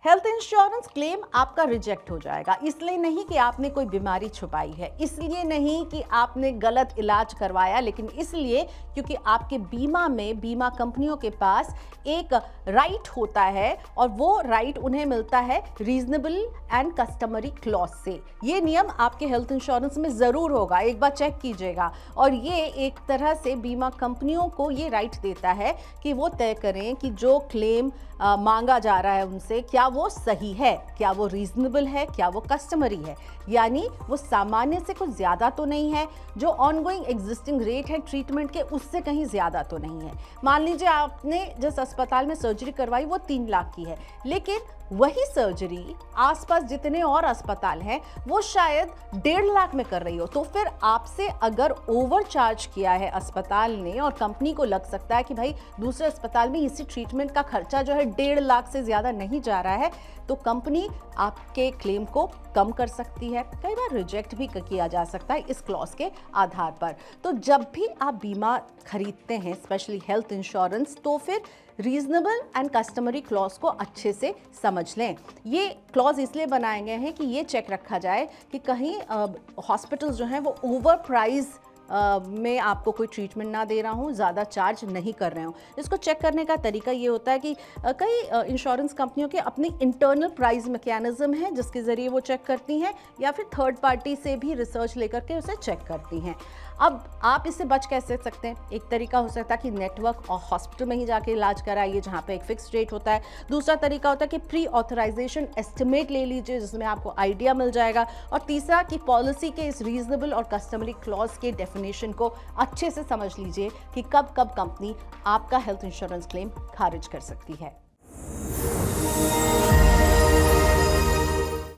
Health insurance claim आपका reject हो जाएगा, इसलिए नहीं कि आपने कोई बीमारी छुपाई है, इसलिए नहीं कि आपने गलत इलाज करवाया, लेकिन इसलिए क्योंकि आपके बीमा में बीमा कंपनियों के पास एक राइट होता है और वो राइट उन्हें मिलता है रीजनेबल एंड कस्टमरी क्लॉज से। ये नियम आपके हेल्थ इंश्योरेंस में ज़रूर होगा, एक बार चेक कीजिएगा। और ये एक तरह से बीमा कंपनियों को ये राइट देता है कि वो तय करें कि जो क्लेम मांगा जा रहा है उनसे, क्या वो सही है, क्या वो रीजनेबल है, क्या वो कस्टमरी है, यानी वो सामान्य से कुछ ज़्यादा तो नहीं है, जो ऑनगोइंग एग्जिस्टिंग रेट है ट्रीटमेंट के उससे कहीं ज़्यादा तो नहीं है। मान लीजिए आपने जिस अस्पताल में सर्जरी करवाई वो 3 लाख की है, लेकिन वही सर्जरी आसपास जितने और अस्पताल हैं वो शायद 1.5 लाख में कर रही हो, तो फिर आपसे अगर ओवर चार्ज किया है अस्पताल ने और कंपनी को लग सकता है कि भाई दूसरे अस्पताल में इसी ट्रीटमेंट का खर्चा जो है 1.5 लाख से ज़्यादा नहीं जा रहा है, तो कंपनी आपके क्लेम को कम कर सकती है, कई बार रिजेक्ट भी किया जा सकता है इस क्लॉज के आधार पर। तो जब भी आप बीमा खरीदते हैं, स्पेशली हेल्थ इंश्योरेंस, तो फिर रीजनेबल एंड कस्टमरी क्लॉज को अच्छे से समझ लें। ये क्लॉज इसलिए बनाए गए हैं कि ये चेक रखा जाए कि कहीं हॉस्पिटल्स जो हैं वो ओवर प्राइस में आपको कोई ट्रीटमेंट ना दे रहा हूँ, ज़्यादा चार्ज नहीं कर रहे हूँ। इसको चेक करने का तरीका ये होता है कि कई इंश्योरेंस कंपनियों के अपनी इंटरनल प्राइस मैकेनिज्म है जिसके ज़रिए वो चेक करती हैं, या फिर थर्ड पार्टी से भी रिसर्च लेकर के उसे चेक करती हैं। अब आप इससे बच कैसे सकते हैं? एक तरीका हो सकता है कि नेटवर्क और हॉस्पिटल में ही जाके इलाज कराइए जहाँ पे एक फिक्स रेट होता है। दूसरा तरीका होता है कि प्री ऑथराइजेशन एस्टिमेट ले लीजिए जिसमें आपको आइडिया मिल जाएगा। और तीसरा कि पॉलिसी के इस रीजनेबल और कस्टमरी क्लॉज के डेफिनेशन को अच्छे से समझ लीजिए कि कब कब कंपनी आपका हेल्थ इंश्योरेंस क्लेम खारिज कर सकती है।